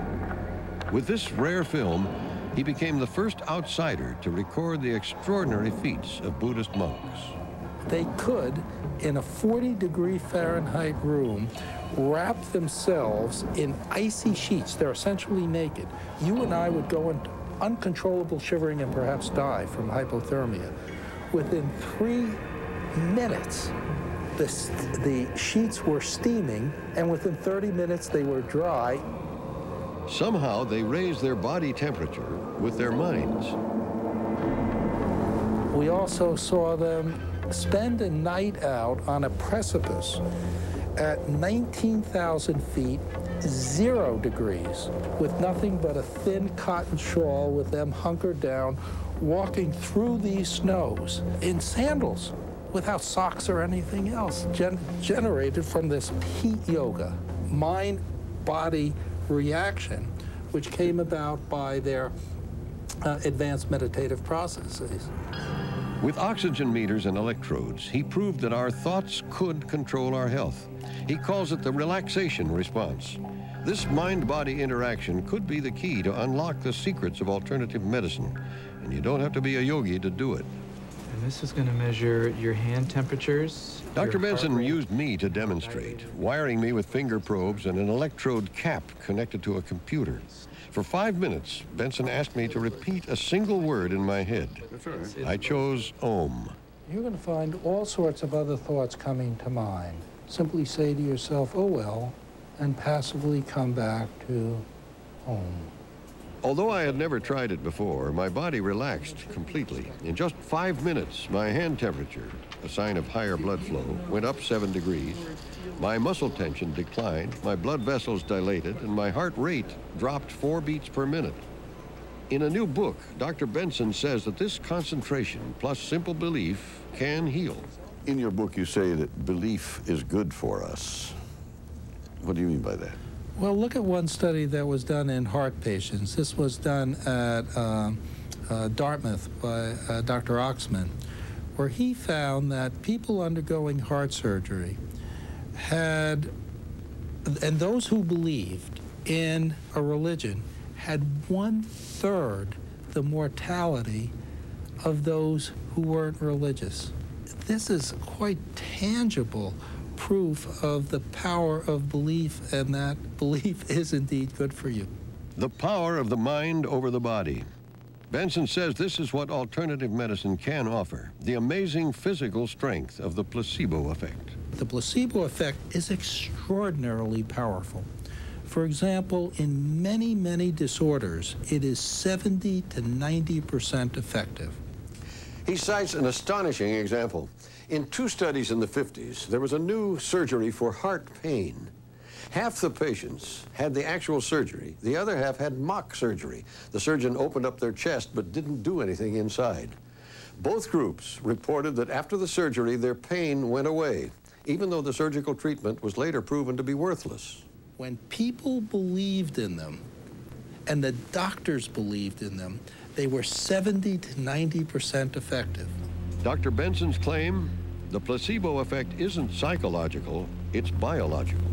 S2: With this rare film, he became the first outsider to record the extraordinary feats of Buddhist monks.
S3: They could, in a 40-degree Fahrenheit room, wrap themselves in icy sheets. They're essentially naked. You and I would go into uncontrollable shivering and perhaps die from hypothermia. Within 3 minutes, the sheets were steaming, and within 30 minutes they were dry.
S2: Somehow they raised their body temperature with their minds.
S3: We also saw them spend a night out on a precipice at 19,000 feet, 0 degrees, with nothing but a thin cotton shawl, with them hunkered down, walking through these snows in sandals, without socks or anything else, generated from this heat yoga, mind-body reaction, which came about by their advanced meditative processes.
S2: With oxygen meters and electrodes, he proved that our thoughts could control our health. He calls it the relaxation response. This mind-body interaction could be the key to unlock the secrets of alternative medicine, and you don't have to be a yogi to do it.
S4: And this is going to measure your hand temperatures.
S2: Dr. Benson used me to demonstrate, wiring me with finger probes and an electrode cap connected to a computer. For 5 minutes, Benson asked me to repeat a single word in my head. I chose Om.
S3: You're going to find all sorts of other thoughts coming to mind. Simply say to yourself, oh well, and passively come back to Om.
S2: Although I had never tried it before, my body relaxed completely. In just 5 minutes, my hand temperature, a sign of higher blood flow, went up 7 degrees. My muscle tension declined, my blood vessels dilated, and my heart rate dropped 4 beats per minute. In a new book, Dr. Benson says that this concentration plus simple belief can heal.
S7: In your book, you say that belief is good for us. What do you mean by that?
S3: Well, look at one study that was done in heart patients. This was done at Dartmouth by Dr. Oxman, where he found that people undergoing heart surgery had, and those who believed in a religion, had 1/3 the mortality of those who weren't religious. This is quite tangible proof of the power of belief, and that belief is indeed good for you.
S2: The power of the mind over the body. Benson says this is what alternative medicine can offer, the amazing physical strength of the placebo effect.
S3: The placebo effect is extraordinarily powerful. For example, in many, many disorders, it is 70 to 90% effective.
S7: He cites an astonishing example. In 2 studies in the 50s, there was a new surgery for heart pain. Half the patients had the actual surgery. The other half had mock surgery. The surgeon opened up their chest but didn't do anything inside. Both groups reported that after the surgery, their pain went away, even though the surgical treatment was later proven to be worthless.
S3: When people believed in them, and the doctors believed in them, they were 70 to 90% effective.
S2: Dr. Benson's claim, the placebo effect isn't psychological, it's biological.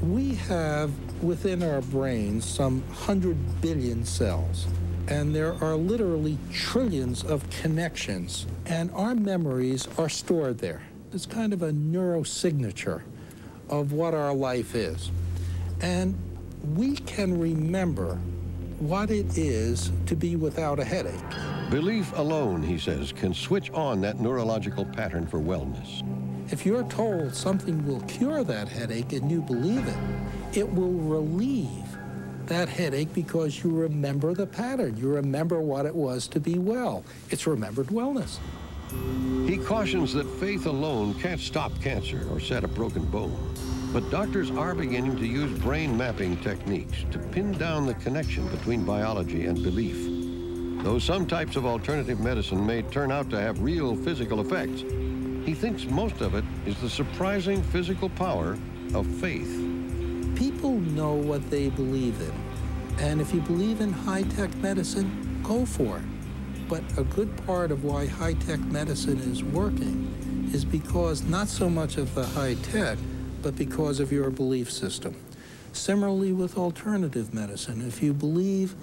S3: We have within our brains some 100 billion cells, and there are literally trillions of connections, and our memories are stored there. It's kind of a neurosignature of what our life is. And we can remember what it is to be without a headache.
S2: Belief alone, he says, can switch on that neurological pattern for wellness.
S3: If you're told something will cure that headache and you believe it, it will relieve that headache because you remember the pattern. You remember what it was to be well. It's remembered wellness.
S2: He cautions that faith alone can't stop cancer or set a broken bone. But doctors are beginning to use brain mapping techniques to pin down the connection between biology and belief. Though some types of alternative medicine may turn out to have real physical effects, he thinks most of it is the surprising physical power of faith.
S3: People know what they believe in. And if you believe in high-tech medicine, go for it. But a good part of why high-tech medicine is working is because not so much of the high-tech, but because of your belief system. Similarly with alternative medicine, if you believe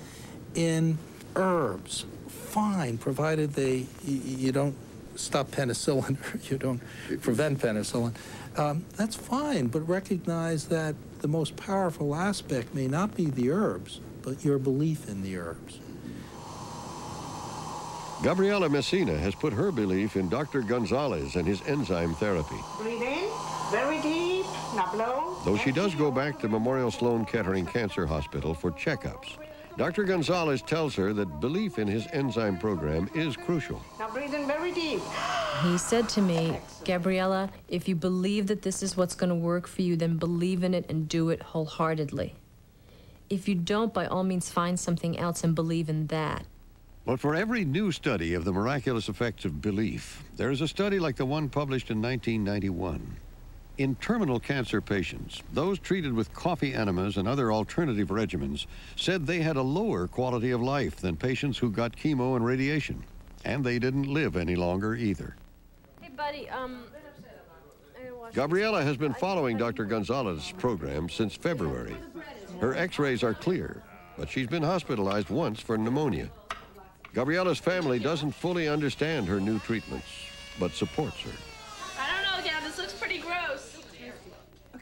S3: in herbs, fine, provided you don't stop penicillin or you don't prevent penicillin. That's fine, but recognize that the most powerful aspect may not be the herbs, but your belief in the herbs.
S2: Gabriela Messina has put her belief in Dr. Gonzalez and his enzyme therapy.
S8: Breathe in, very deep, now blow.
S2: Though she does go back to Memorial Sloan Kettering Cancer Hospital for checkups, Dr. Gonzalez tells her that belief in his enzyme program is crucial.
S8: Now breathe in very deep.
S9: He said to me, Gabriela, if you believe that this is what's going to work for you, then believe in it and do it wholeheartedly. If you don't, by all means, find something else and believe in that.
S2: But for every new study of the miraculous effects of belief, there is a study like the one published in 1991. In terminal cancer patients, those treated with coffee enemas and other alternative regimens said they had a lower quality of life than patients who got chemo and radiation. And they didn't live any longer either.
S9: Hey, buddy,
S2: Gabriela has been following Dr. Gonzalez's program since February. Her x-rays are clear, but she's been hospitalized once for pneumonia. Gabriela's family doesn't fully understand her new treatments, but supports her.
S10: I don't know, Dad. This looks pretty gross.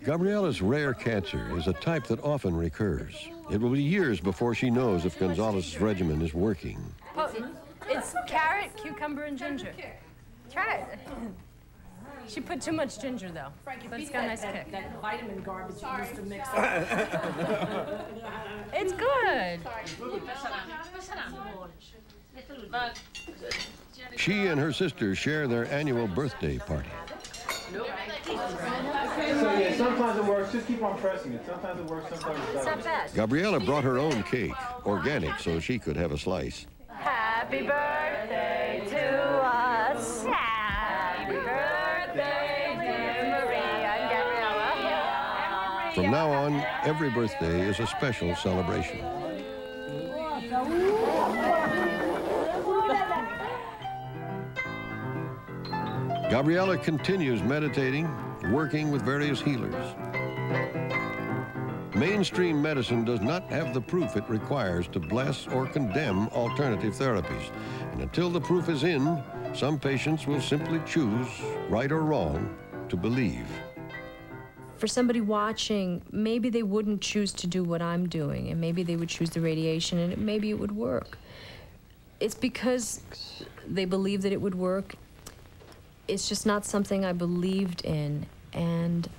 S2: Gabriela's rare cancer is a type that often recurs. It will be years before she knows if Gonzalez's regimen is working.
S9: Oh, it's carrot, cucumber, and ginger. Try it. She put too much ginger, though, but it's got a nice kick.
S8: That vitamin garbage you used to mix
S9: It's good.
S2: She and her sister share their annual birthday party.
S4: So yeah, sometimes it works. Just keep on pressing it. Sometimes it works, sometimes it doesn't.
S9: It's not bad.
S2: Gabriela brought her own cake, organic, so she could have a slice.
S9: Happy birthday to us. Happy birthday, dear Maria and Gabriela.
S2: From now on, every birthday is a special celebration. Gabriela continues meditating, working with various healers. Mainstream medicine does not have the proof it requires to bless or condemn alternative therapies. And until the proof is in, some patients will simply choose, right or wrong, to believe.
S9: For somebody watching, maybe they wouldn't choose to do what I'm doing, and maybe they would choose the radiation, and maybe it would work. It's because they believe that it would work. It's just not something I believed in, and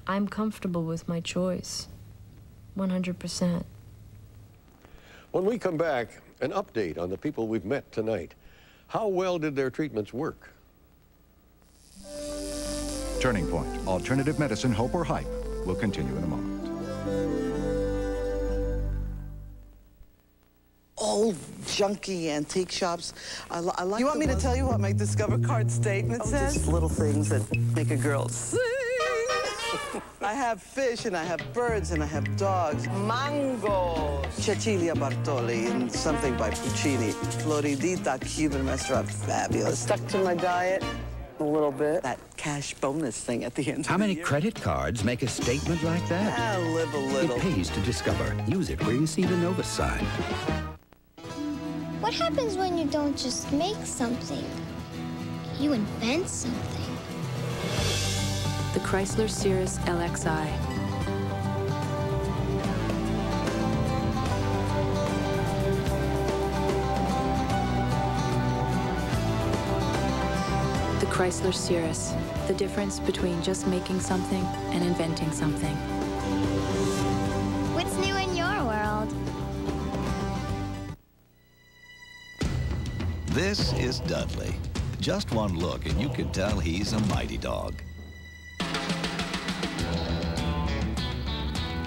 S9: I'm comfortable with my choice, 100%.
S7: When we come back, an update on the people we've met tonight. How well did their treatments work?
S1: Turning Point, alternative medicine, hope or hype, will continue in a moment.
S12: Old, junky antique shops. I like. You want me to tell you what my Discover card statement says? Just little things that make a girl sing. I have fish, and I have birds, and I have dogs. Mango. Cecilia Bartoli, and something by Puccini. Floridita Cuban restaurant, fabulous. Stuck to my diet a little bit. That cash bonus thing at the end.
S15: How many credit cards make a statement like that?
S12: I'll live a little.
S15: It pays to Discover. Use it where you see the Novus sign.
S21: What happens when you don't just make something? You invent something.
S22: The Chrysler Cirrus LXI. The Chrysler Cirrus. The difference between just making something and inventing something.
S21: What's new in your world?
S24: This is Dudley. Just one look and you can tell he's a mighty dog.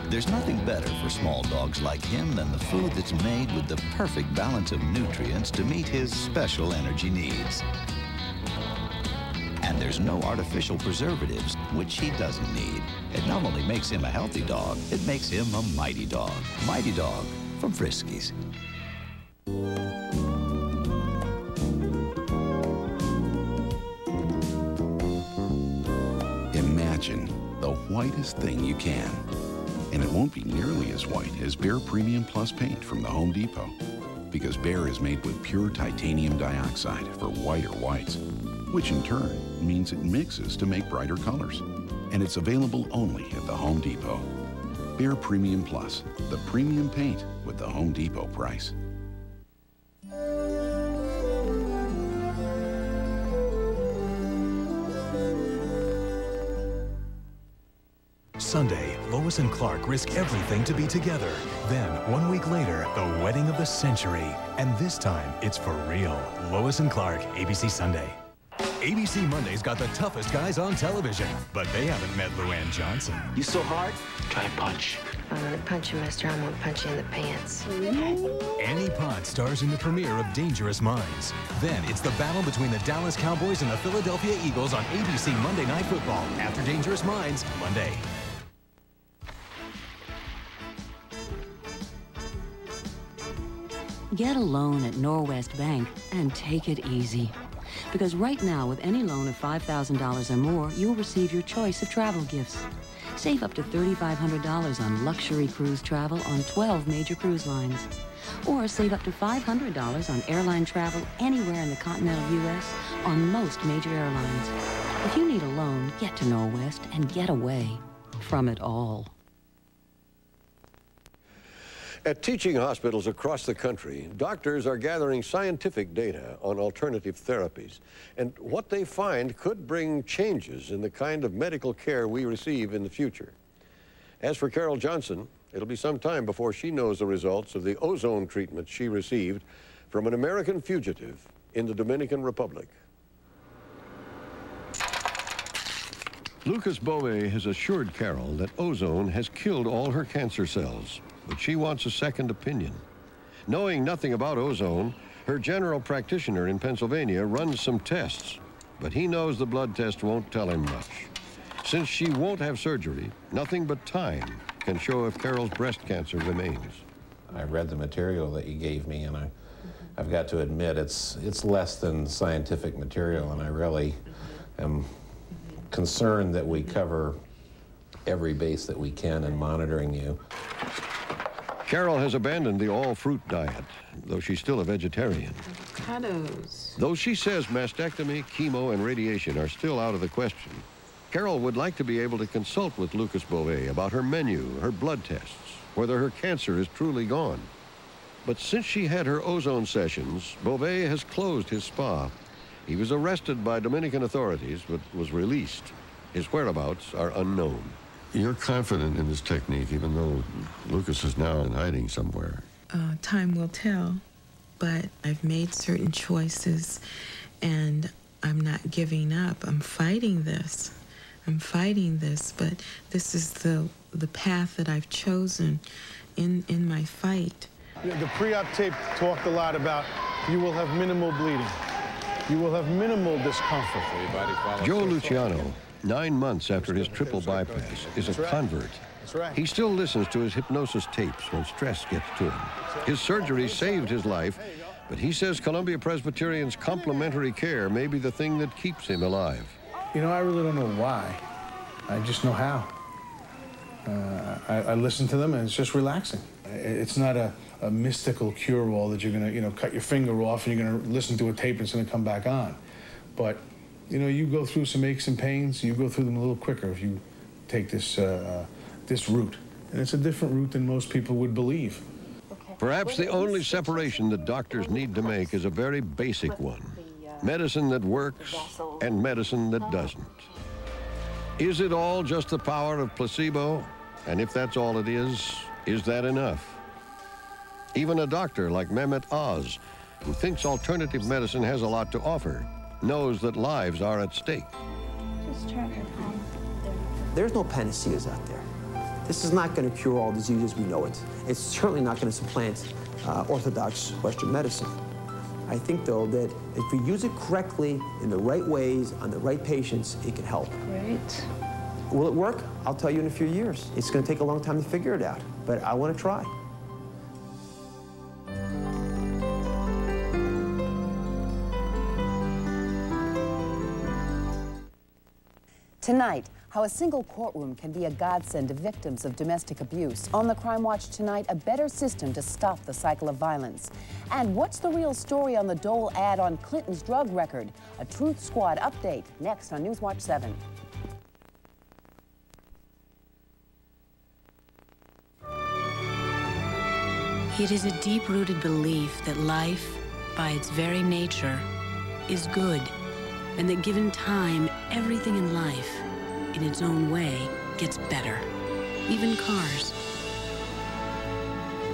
S24: There's nothing better for small dogs like him than the food that's made with the perfect balance of nutrients to meet his special energy needs. And there's no artificial preservatives, which he doesn't need. It not only makes him a healthy dog, it makes him a mighty dog. Mighty Dog from Friskies.
S25: Imagine the whitest thing you can.
S6: And it won't be nearly as white as Behr Premium Plus paint from the Home Depot. Because Behr is made with pure titanium dioxide for whiter whites, which in turn means it mixes to make brighter colors. And it's available only at the Home Depot. Behr Premium Plus, the premium paint with the Home Depot price.
S25: Sunday, Lois and Clark risk everything to be together. Then, 1 week later, the wedding of the century. And this time, it's for real. Lois and Clark, ABC Sunday. ABC Monday's got the toughest guys on television, but they haven't met Luann Johnson.
S13: You so hard?
S14: Try a punch. I'm gonna punch you, mister. I'm gonna punch you in the pants.
S25: Annie Potts stars in the premiere of Dangerous Minds. Then it's the battle between the Dallas Cowboys and the Philadelphia Eagles on ABC Monday Night Football. After Dangerous Minds, Monday.
S16: Get a loan at Norwest Bank and take it easy. Because right now, with any loan of $5,000 or more, you'll receive your choice of travel gifts. Save up to $3,500 on luxury cruise travel on 12 major cruise lines. Or save up to $500 on airline travel anywhere in the continental U.S. on most major airlines. If you need a loan, get to Norwest and get away from it all.
S7: At teaching hospitals across the country, doctors are gathering scientific data on alternative therapies. And what they find could bring changes in the kind of medical care we receive in the future. As for Carol Johnson, it'll be some time before she knows the results of the ozone treatment she received from an American fugitive in the Dominican Republic. Lucas Bowe has assured Carol that ozone has killed all her cancer cells. But she wants a second opinion. Knowing nothing about ozone, her general practitioner in Pennsylvania runs some tests, but he knows the blood test won't tell him much. Since she won't have surgery, nothing but time can show if Carol's breast cancer remains.
S23: I read the material that you gave me, and I've got to admit it's less than scientific material, and I really am concerned that we cover every base that we can in monitoring you.
S7: Carol has abandoned the all-fruit diet, though she's still a vegetarian.
S19: Avocados.
S7: Though she says mastectomy, chemo, and radiation are still out of the question, Carol would like to be able to consult with Lucas Bowe about her menu, her blood tests, whether her cancer is truly gone. But since she had her ozone sessions, Bowe has closed his spa. He was arrested by Dominican authorities, but was released. His whereabouts are unknown. You're confident in this technique, even though Lucas is now in hiding somewhere.
S19: Time will tell, but I've made certain choices, and I'm not giving up. I'm fighting this. But this is the path that I've chosen in my fight.
S4: The pre-op tape talked a lot about you will have minimal bleeding. You will have minimal discomfort.
S7: Joe Luciano, 9 months after his triple bypass, is a convert. He still listens to his hypnosis tapes when stress gets to him. His surgery saved his life, but he says Columbia Presbyterian's complimentary care may be the thing that keeps him alive.
S4: You know, I really don't know why. I just know how. I listen to them, and it's just relaxing. It's not a mystical cure-all that you're going to, cut your finger off and you're going to listen to a tape and it's going to come back on. But you go through some aches and pains, you go through them a little quicker if you take this, this route. And it's a different route than most people would believe.
S7: Perhaps the only separation that doctors need to make is a very basic one. Medicine that works and medicine that doesn't. Is it all just the power of placebo? And if that's all it is that enough? Even a doctor like Mehmet Oz, who thinks alternative medicine has a lot to offer, knows that lives are at stake.
S10: Just turn it on.
S26: There's no panaceas out there. This is not going to cure all diseases we know it. It's certainly not going to supplant orthodox Western medicine. I think, though, that if we use it correctly, in the right ways, on the right patients, it can help.
S10: Great.
S26: Will it work? I'll tell you in a few years. It's going to take a long time to figure it out, but I want to try.
S27: Tonight,
S5: How a single courtroom can be a godsend to victims of domestic abuse. On the Crime Watch tonight, a better system to stop the cycle of violence. And what's the real story on the Dole ad on Clinton's drug record? A Truth Squad update next on Newswatch 7.
S16: It is a deep-rooted belief that life, by its very nature, is good, and that given time, everything in life, in its own way, gets better. Even cars.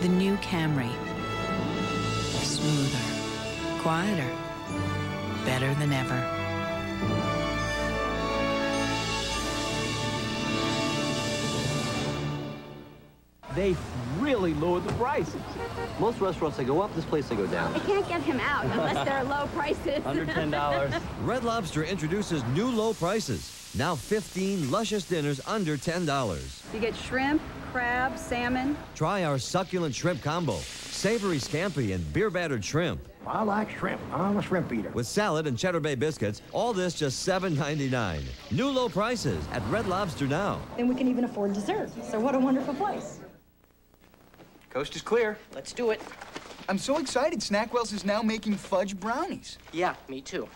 S16: The new Camry. Smoother, quieter, better than ever.
S11: They really lowered the prices.
S13: Most restaurants, they go up. This place, they go down.
S17: I can't get him out unless there are low prices.
S11: Under $10.
S18: Red Lobster introduces new low prices. Now 15 luscious dinners under $10.
S17: You get shrimp, crab, salmon.
S18: Try our succulent shrimp combo. Savory scampi and beer-battered shrimp.
S11: I like shrimp. I'm a shrimp eater.
S18: With salad and Cheddar Bay biscuits, all this just $7.99. New low prices at Red Lobster now.
S17: Then we can even afford dessert. So what a wonderful place.
S11: Coast is clear.
S20: Let's do it.
S27: I'm so excited. Snackwell's is now making fudge brownies.
S20: Yeah, me too.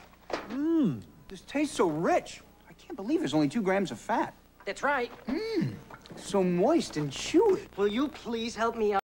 S11: Mmm, this tastes so rich. I can't believe there's only 2 grams of fat.
S20: That's right.
S11: Mmm, so moist and chewy.
S20: Will you please help me out?